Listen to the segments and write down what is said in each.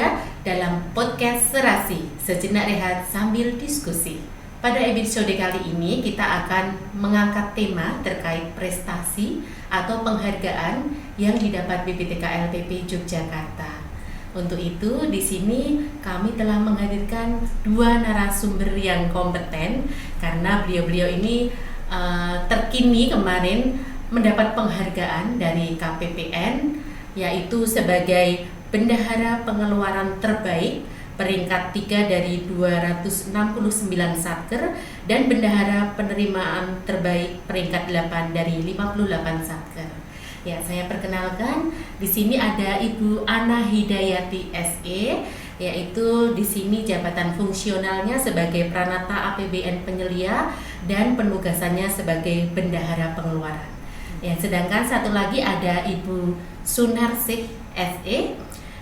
Anda dalam podcast Serasi, sejenak rehat sambil diskusi. Pada episode kali ini kita akan mengangkat tema terkait prestasi atau penghargaan yang didapat BPTK LPP Yogyakarta. Untuk itu di sini kami telah menghadirkan dua narasumber yang kompeten karena beliau-beliau ini terkini kemarin mendapat penghargaan dari KPPN, yaitu sebagai Bendahara Pengeluaran Terbaik peringkat 3 dari 269 satker dan Bendahara Penerimaan Terbaik peringkat 8 dari 58 satker. Ya, saya perkenalkan di sini ada Ibu Ana Hidayati SE, yaitu di sini jabatan fungsionalnya sebagai Pranata APBN Penyelia dan penugasannya sebagai Bendahara Pengeluaran. Ya, sedangkan satu lagi ada Ibu Sunarsih SE.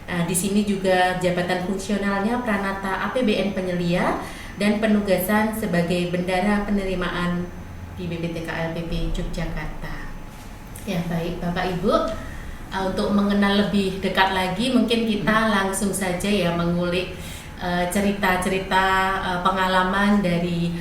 Nah, di sini juga jabatan fungsionalnya Pranata APBN Penyelia dan penugasan sebagai Bendahara Penerimaan di BPTK LPP Yogyakarta. Ya, baik Bapak Ibu, untuk mengenal lebih dekat lagi mungkin kita langsung saja ya mengulik cerita-cerita pengalaman dari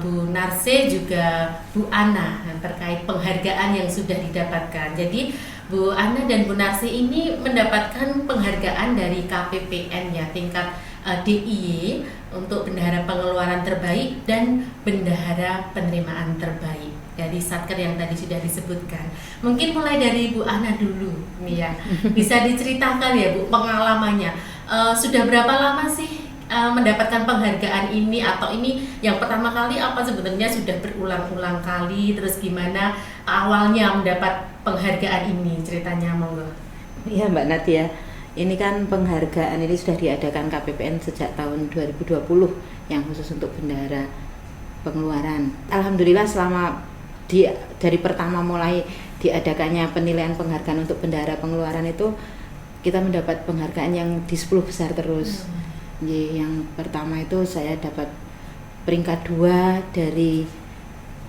Bu Narse juga Bu Ana terkait penghargaan yang sudah didapatkan. Jadi Bu Ana dan Bu Narse ini mendapatkan penghargaan dari KPPN ya, tingkat DIY untuk Bendahara Pengeluaran Terbaik dan Bendahara Penerimaan Terbaik dari satker yang tadi sudah disebutkan. Mungkin mulai dari Bu Ana dulu nih ya. Bisa diceritakan ya Bu pengalamannya. Sudah berapa lama sih mendapatkan penghargaan ini, atau ini yang pertama kali apa sebenarnya sudah berulang-ulang kali, terus gimana awalnya mendapat penghargaan ini, ceritanya monggo. Iya Mbak Nadia, ini kan penghargaan ini sudah diadakan KPPN sejak tahun 2020 yang khusus untuk Bendahara Pengeluaran. Alhamdulillah selama dari pertama mulai diadakannya penilaian penghargaan untuk Bendahara Pengeluaran itu kita mendapat penghargaan yang di 10 besar terus. Yang pertama itu saya dapat peringkat 2 dari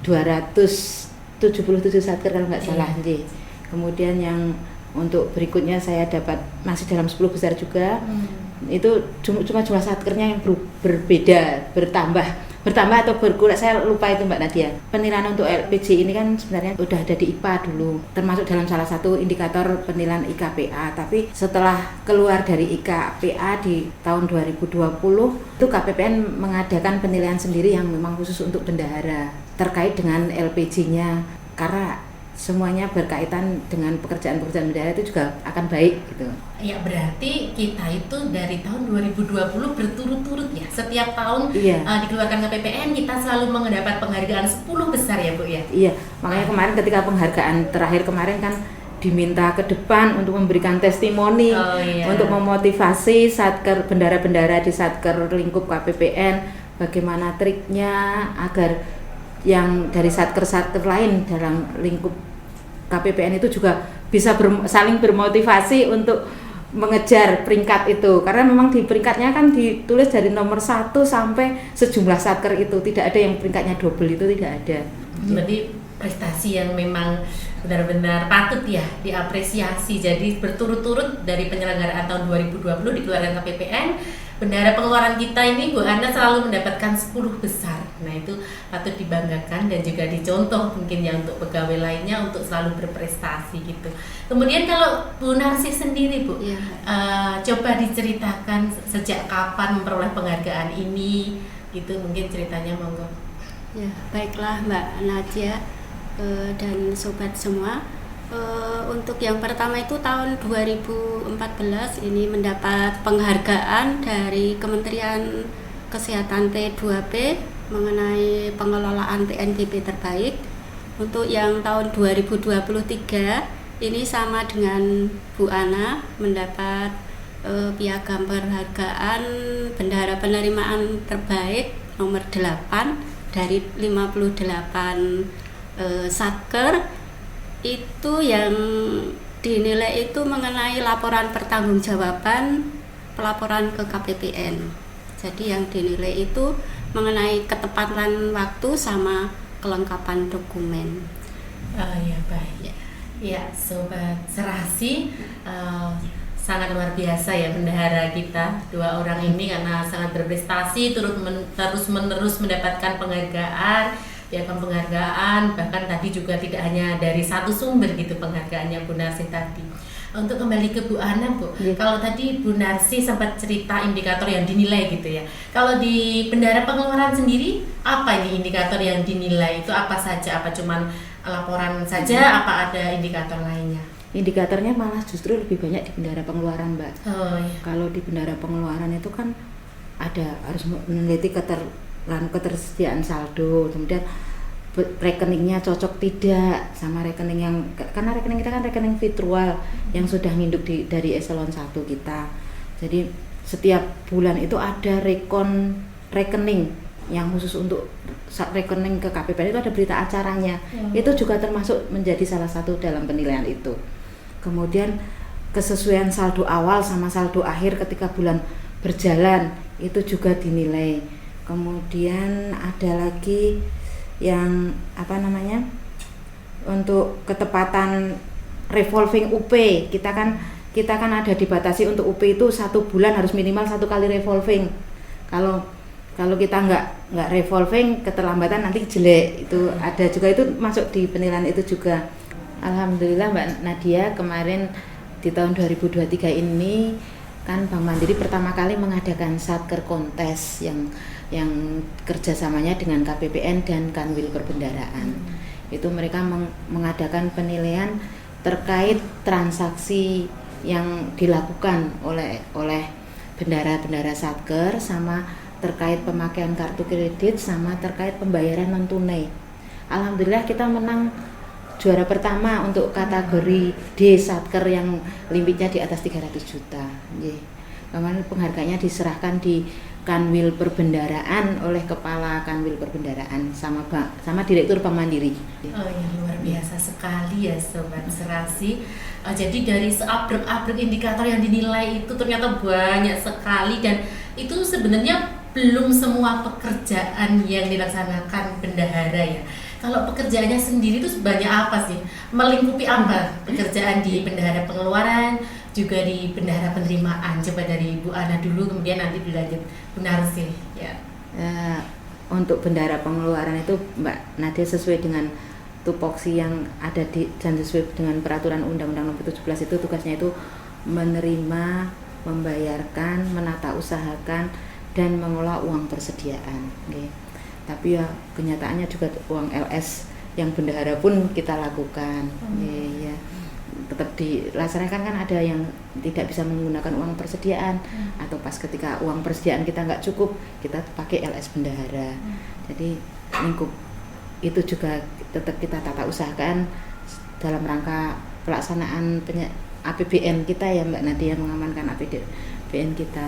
277 satker kalau nggak salah. Kemudian yang untuk berikutnya saya dapat masih dalam 10 besar juga. Itu cuma jumlah satkernya yang berbeda, bertambah atau berkurang, saya lupa itu Mbak Nadia. Penilaian untuk LPJ ini kan sebenarnya udah ada di IPA dulu, termasuk dalam salah satu indikator penilaian IKPA. Tapi setelah keluar dari IKPA di tahun 2020, itu KPPN mengadakan penilaian sendiri yang memang khusus untuk bendahara terkait dengan LPJ-nya, karena semuanya berkaitan dengan pekerjaan-pekerjaan bendahara itu juga akan baik gitu. Ya, berarti kita itu dari tahun 2020 berturut-turut ya, setiap tahun dikeluarkan KPPN kita selalu mendapat penghargaan 10 besar ya Bu ya. Iya, makanya kemarin ketika penghargaan terakhir kemarin kan diminta ke depan untuk memberikan testimoni, untuk memotivasi satker bendahara-bendahara di satker lingkup KPPN, bagaimana triknya agar yang dari satker-satker lain dalam lingkup KPPN itu juga bisa saling bermotivasi untuk mengejar peringkat itu, karena memang di peringkatnya kan ditulis dari nomor 1 sampai sejumlah satker itu, tidak ada yang peringkatnya double, itu tidak ada. Berarti prestasi yang memang benar-benar patut ya diapresiasi. Jadi berturut-turut dari penyelenggaraan tahun 2020 dikeluarkan KPPN, Bendahara Pengeluaran kita ini Bu Ana selalu mendapatkan 10 besar. Nah, itu patut dibanggakan dan juga dicontoh mungkin ya untuk pegawai lainnya untuk selalu berprestasi gitu. Kemudian kalau Bu Narsi sendiri Bu, coba diceritakan sejak kapan memperoleh penghargaan ini gitu, mungkin ceritanya monggo. Ya, baiklah Mbak Nadia dan sobat semua. Untuk yang pertama itu tahun 2014 ini mendapat penghargaan dari Kementerian Kesehatan P2P mengenai pengelolaan PNBP terbaik. Untuk yang tahun 2023 ini sama dengan Bu Ana mendapat piagam penghargaan Bendahara Penerimaan Terbaik nomor 8 dari 58 satker. Itu yang dinilai itu mengenai laporan pertanggungjawaban pelaporan ke KPPN. Jadi yang dinilai itu mengenai ketepatan waktu sama kelengkapan dokumen. Ya, baik. Ya, Sobat Serasi, sangat luar biasa ya bendahara kita dua orang ini, karena sangat berprestasi, terus menerus mendapatkan penghargaan, piagam penghargaan, bahkan tadi juga tidak hanya dari satu sumber gitu penghargaannya Bu Narsih tadi. Untuk kembali ke Bu Ana, Bu, kalau tadi Bu Narsih sempat cerita indikator yang dinilai gitu ya. Kalau di bendahara pengeluaran sendiri, apa ini indikator yang dinilai itu apa saja? Apa cuman laporan saja? Apa ada indikator lainnya? Indikatornya malah justru lebih banyak di bendahara pengeluaran, Mbak. Oh, iya. Kalau di bendahara pengeluaran itu kan harus meneliti ketersediaan saldo, kemudian rekeningnya cocok tidak sama rekening yang, karena rekening kita kan rekening virtual yang sudah nginduk dari eselon 1 kita. Jadi setiap bulan itu ada rekening yang khusus untuk rekening ke KPPN, itu ada berita acaranya. Itu juga termasuk menjadi salah satu dalam penilaian itu. Kemudian kesesuaian saldo awal sama saldo akhir ketika bulan berjalan itu juga dinilai. Kemudian ada lagi yang untuk ketepatan revolving UP, kita kan ada dibatasi untuk UP itu 1 bulan harus minimal 1 kali revolving. Kalau kita nggak revolving, keterlambatan nanti jelek. Itu ada juga, itu masuk di penilaian itu juga. Alhamdulillah Mbak Nadia, kemarin di tahun 2023 ini kan Bank Mandiri pertama kali mengadakan Satker kontes yang kerjasamanya dengan KPPN dan Kanwil Perbendaharaan. Itu mereka mengadakan penilaian terkait transaksi yang dilakukan oleh bendahara Satker, sama terkait pemakaian kartu kredit, sama terkait pembayaran non tunai. Alhamdulillah kita menang juara pertama untuk kategori D Satker yang limitnya di atas 300 juta. Kemarin penghargaannya diserahkan di Kanwil Perbendaharaan oleh Kepala Kanwil Perbendaharaan sama Direktur Bank Mandiri. Oh ya, luar biasa sekali ya Sobat Serasi. Jadi dari seabrek-abrek indikator yang dinilai itu ternyata banyak sekali, dan itu sebenarnya belum semua pekerjaan yang dilaksanakan bendahara ya. Kalau pekerjaannya sendiri itu sebanyak apa sih? Melingkupi apa pekerjaan di bendahara pengeluaran, juga di bendahara penerimaan? Coba dari Bu Ana dulu, kemudian nanti dilanjut Bu Narsih ya. Untuk bendahara pengeluaran itu Mbak Nadia sesuai dengan tupoksi yang ada dan sesuai dengan peraturan Undang-Undang Nomor 17 itu tugasnya itu menerima, membayarkan, menata usahakan, dan mengelola uang persediaan. Tapi ya kenyataannya juga uang LS yang bendahara pun kita lakukan. Ya. Tetap dilaksanakan, kan ada yang tidak bisa menggunakan uang persediaan, atau pas ketika uang persediaan kita nggak cukup, kita pakai LS bendahara. Jadi lingkup itu juga tetap kita tata usahakan dalam rangka pelaksanaan APBN kita ya Mbak Nadia, mengamankan APBN kita.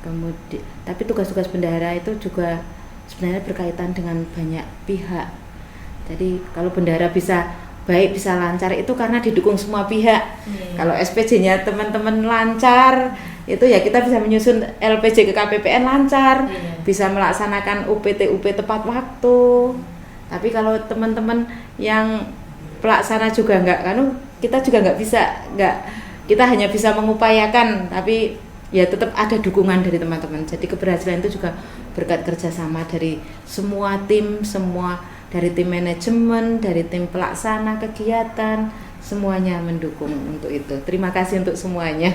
Kemudian tapi tugas-tugas bendahara itu juga sebenarnya berkaitan dengan banyak pihak. Jadi kalau bendahara bisa baik, bisa lancar, itu karena didukung semua pihak. Kalau SPJ-nya teman-teman lancar, itu ya kita bisa menyusun LPJ ke KPPN lancar, bisa melaksanakan UP tepat waktu. Tapi kalau teman-teman yang pelaksana juga kita juga nggak bisa, kita hanya bisa mengupayakan, tapi ya tetap ada dukungan dari teman-teman. Jadi keberhasilan itu juga berkat kerjasama dari semua tim, dari tim manajemen, dari tim pelaksana kegiatan, semuanya mendukung untuk itu. Terima kasih untuk semuanya.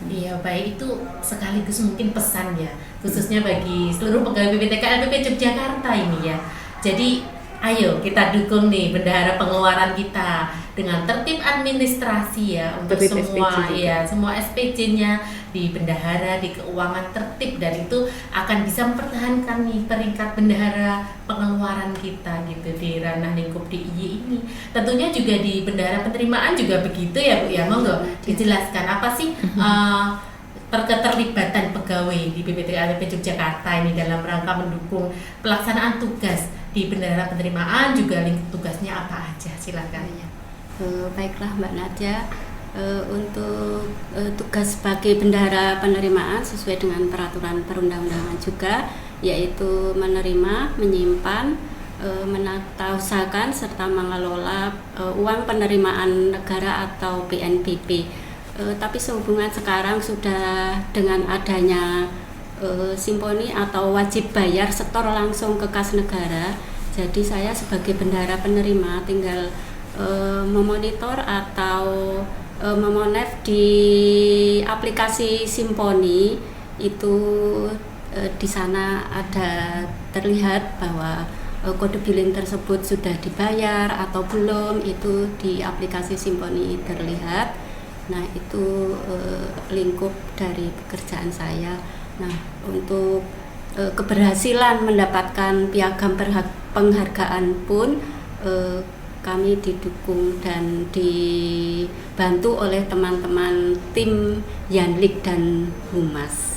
Iya, baik, itu sekaligus mungkin pesan ya, khususnya bagi seluruh pegawai BPTK LPP Yogyakarta ini ya. Jadi ayo kita dukung nih bendahara pengeluaran kita dengan tertib administrasi ya, untuk semua SPJ-nya di bendahara, di keuangan tertib, dan itu akan bisa mempertahankan nih peringkat bendahara pengeluaran kita gitu di ranah lingkup DIY ini. Tentunya juga di bendahara penerimaan juga begitu ya Bu ya. Monggo dijelaskan apa sih keterlibatan pegawai di BPTK LPP Yogyakarta ini dalam rangka mendukung pelaksanaan tugas di bendahara penerimaan, juga lingkup tugasnya apa aja, silakan. Baiklah Mbak Nadia, untuk tugas sebagai bendahara penerimaan sesuai dengan peraturan perundang-undangan juga, yaitu menerima, menyimpan, menata usahakan, serta mengelola uang penerimaan negara atau PNBP. Tapi sehubungan sekarang sudah dengan adanya simponi atau wajib bayar setor langsung ke kas negara, jadi saya sebagai bendahara penerima tinggal memonitor atau memonef di aplikasi Simponi itu. Di sana ada terlihat bahwa kode billing tersebut sudah dibayar atau belum, itu di aplikasi Simponi terlihat. Nah, itu lingkup dari pekerjaan saya. Nah, untuk keberhasilan mendapatkan piagam penghargaan pun kami didukung dan dibantu oleh teman-teman tim Yanlik dan Humas.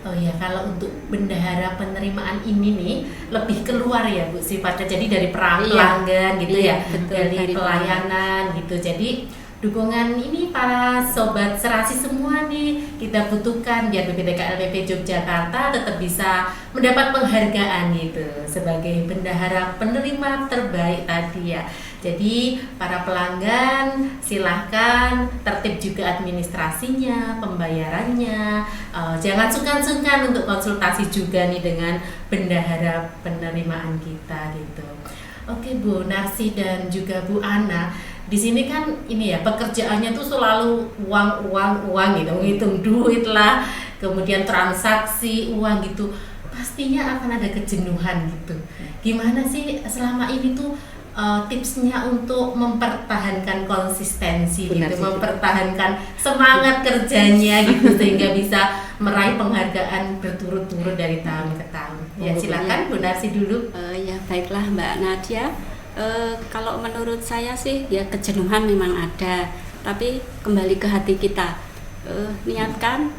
Oh ya, kalau untuk bendahara penerimaan ini nih lebih keluar ya Bu sifatnya, jadi dari pelanggan gitu ya, betul, dari pelayanan gitu. Jadi dukungan ini para sobat serasi semua nih kita butuhkan biar BPTK LPP Yogyakarta tetap bisa mendapat penghargaan gitu sebagai bendahara penerima terbaik tadi ya. Jadi para pelanggan silahkan tertib juga administrasinya, pembayarannya, jangan sungkan-sungkan untuk konsultasi juga nih dengan bendahara penerimaan kita gitu. Oke Bu Narsi dan juga Bu Ana, di sini kan ini ya pekerjaannya tuh selalu uang gitu, menghitung duit lah, kemudian transaksi uang gitu, pastinya akan ada kejenuhan gitu. Gimana sih selama ini tuh tipsnya untuk mempertahankan konsistensi gitu, mempertahankan semangat kerjanya gitu sehingga bisa meraih penghargaan berturut-turut dari tahun ke tahun. Ya silakan Bu Narsi dulu. Ya baiklah Mbak Nadia. Kalau menurut saya sih ya kejenuhan memang ada, tapi kembali ke hati kita, niatkan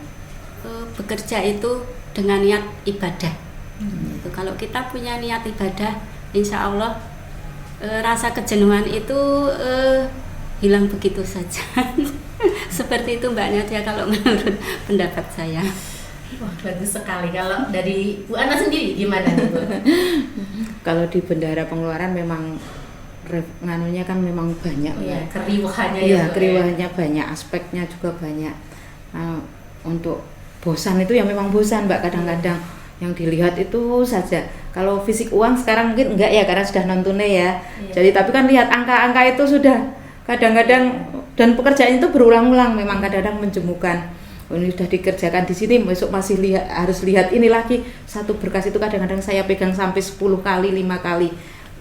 bekerja itu dengan niat ibadah. Kalau kita punya niat ibadah, insya Allah rasa kejenuhan itu hilang begitu saja. Seperti itu Mbak Nadia kalau menurut pendapat saya. Wah bagus sekali. Kalau dari Bu Ana sendiri gimana nih Bu? Kalau di bendahara pengeluaran memang nganunya kan memang banyak ya. Keriuhannya ya. Keriuhannya banyak, aspeknya juga banyak. Untuk bosan itu ya memang bosan Mbak, kadang-kadang yang dilihat itu saja. Kalau fisik uang sekarang mungkin enggak ya karena sudah non tunai ya. Jadi tapi kan lihat angka-angka itu sudah kadang-kadang dan pekerjaan itu berulang-ulang memang kadang-kadang menjemukan. Ini sudah dikerjakan di sini, besok masih harus lihat ini lagi. Satu berkas itu kadang-kadang saya pegang sampai 10 kali, 5 kali.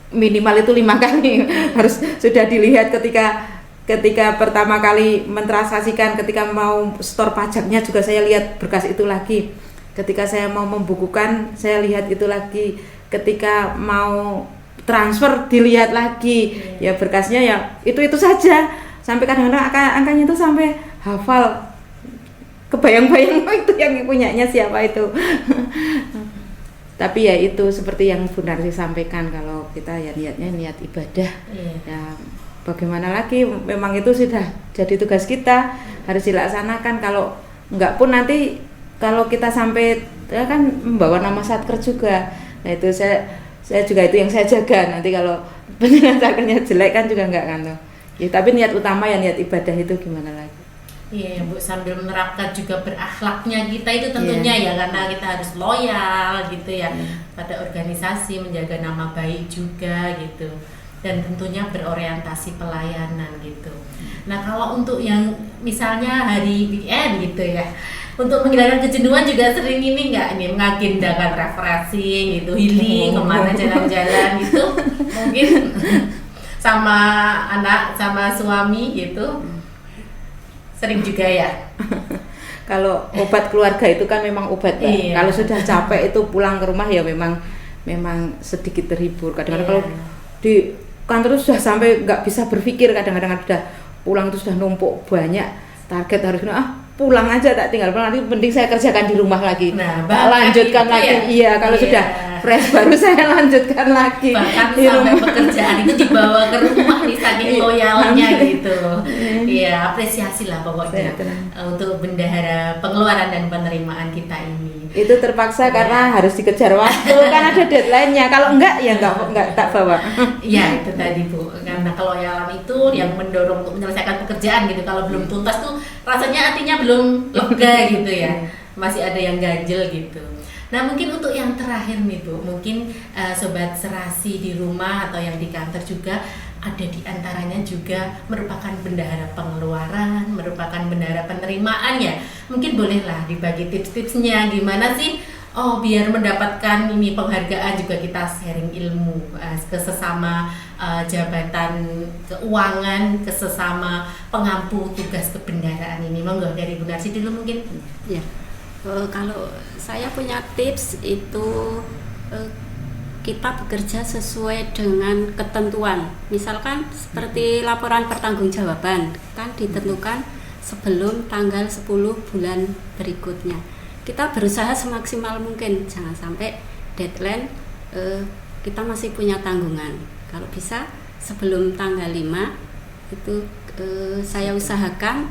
Minimal itu 5 kali harus sudah dilihat ketika pertama kali mentransaksikan, ketika mau store pajaknya juga saya lihat berkas itu lagi. Ketika saya mau membukukan, saya lihat itu lagi. Ketika mau transfer, dilihat lagi. Ya berkasnya ya itu saja. Sampai kadang-kadang angkanya itu sampai hafal. Kebayang-bayang itu yang punyanya siapa itu. Tapi ya itu seperti yang Bu Narsi sampaikan, kalau kita ya niatnya niat ibadah. Ya bagaimana lagi, memang itu sudah jadi tugas kita, harus dilaksanakan. Kalau enggak pun nanti kalau kita sampai ya kan membawa nama satker juga. Nah itu saya juga itu yang saya jaga. Nanti kalau beneran satkernya jelek kan juga enggak kan. Ya tapi niat utama ya niat ibadah itu gimana lagi. Iya Bu, sambil menerapkan juga berakhlaknya kita itu tentunya ya, karena kita harus loyal gitu ya pada organisasi, menjaga nama baik juga gitu. Dan tentunya berorientasi pelayanan gitu. Nah kalau untuk yang misalnya hari weekend gitu ya, untuk menghilangkan kejenuhan juga sering ini nggak nih mengagendakan refreshing gitu, healing, kemana jalan-jalan gitu, mungkin sama anak sama suami gitu, sering juga ya. Kalau obat keluarga itu kan memang obat Mbak. Iya. Kalau sudah capek itu pulang ke rumah ya memang sedikit terhibur. Kadang-kadang kalau di kantor sudah sampai nggak bisa berpikir, kadang-kadang sudah pulang itu sudah numpuk banyak target harus pulang aja, tak tinggal pulang, nanti penting saya kerjakan di rumah lagi. Nah, lanjutkan lagi ya? Iya kalau sudah fresh baru saya lanjutkan lagi. Bahkan sampai pekerjaan itu dibawa ke rumah nih saking loyalnya gitu. Iya, apresiasi lah pokoknya untuk bendahara pengeluaran dan penerimaan kita ini. Itu terpaksa karena harus dikejar waktu kan ada deadline-nya. Kalau enggak ya enggak tak bawa. Ya itu tadi Bu, karena kalau yang itu yang mendorong untuk menyelesaikan pekerjaan gitu. Kalau belum tuntas tuh rasanya hatinya belum lega gitu ya, masih ada yang ganjel gitu. Nah mungkin untuk yang terakhir nih Bu, mungkin Sobat Serasi di rumah atau yang di kantor juga ada di antaranya juga merupakan bendahara pengeluaran, merupakan bendahara penerimaan ya. Mungkin bolehlah dibagi tips-tipsnya gimana sih biar mendapatkan ini penghargaan, juga kita sharing ilmu ke sesama jabatan keuangan, ke sesama pengampu tugas kebendaharaan ini. Monggo dari Bu Narsi dulu mungkin. Ya. Kalau saya punya tips itu kita bekerja sesuai dengan ketentuan. Misalkan seperti laporan pertanggungjawaban kan ditentukan sebelum tanggal 10 bulan berikutnya. Kita berusaha semaksimal mungkin, jangan sampai deadline kita masih punya tanggungan. Kalau bisa sebelum tanggal 5 itu saya usahakan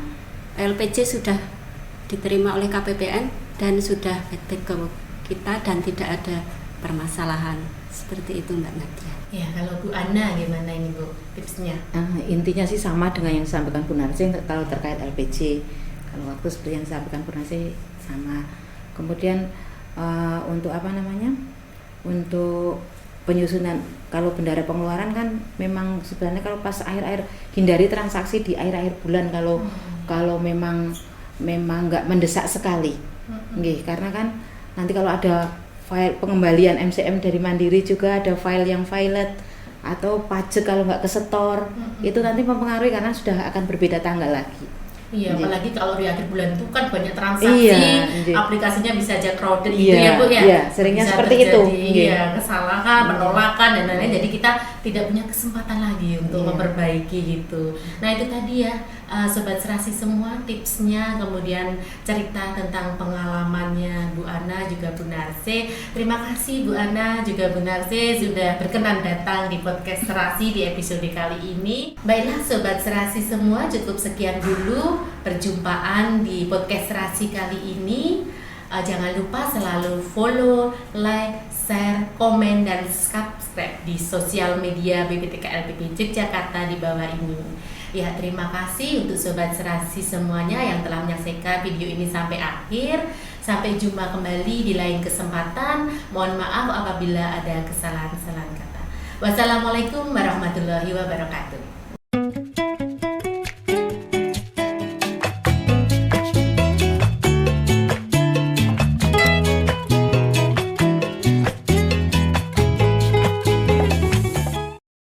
LPJ sudah diterima oleh KPPN dan sudah feedback ke kita dan tidak ada permasalahan. Seperti itu Mbak Nadia. Ya, kalau Bu Ana gimana ini Bu tipsnya? Intinya sih sama dengan yang disampaikan Bu Narsi kalau terkait LPJ. Kalau waktu seperti yang disampaikan Bu Narsi sama. Kemudian untuk untuk penyusunan, kalau bendahara pengeluaran kan memang sebenarnya kalau pas akhir-akhir, hindari transaksi di akhir-akhir bulan kalau memang nggak mendesak sekali. Karena kan nanti kalau ada file pengembalian MCM dari Mandiri juga ada file yang violet atau pajak kalau nggak kesetor, itu nanti mempengaruhi karena sudah akan berbeda tanggal lagi. Iya, apalagi kalau di akhir bulan itu kan banyak transaksi, aplikasinya bisa aja crowded gitu ya Bu ya. Iya, seringnya bisa seperti itu. Iya, kesalahan, penolakan dan lain-lain. Jadi kita tidak punya kesempatan lagi untuk memperbaiki gitu. Nah itu tadi ya Sobat Serasi semua tipsnya, kemudian cerita tentang pengalamannya Bu Ana juga Bu Narsi. Terima kasih Bu Ana juga Bu Narsi sudah berkenan datang di podcast Serasi di episode kali ini. Baiklah Sobat Serasi semua, cukup sekian dulu perjumpaan di podcast Serasi kali ini. Jangan lupa selalu follow, like, share, komen, dan subscribe di sosial media BPTK LPP Yogyakarta di bawah ini. Ya, terima kasih untuk Sobat Serasi semuanya yang telah menyaksikan video ini sampai akhir. Sampai jumpa kembali di lain kesempatan. Mohon maaf apabila ada kesalahan-kesalahan kata. Wassalamualaikum warahmatullahi wabarakatuh.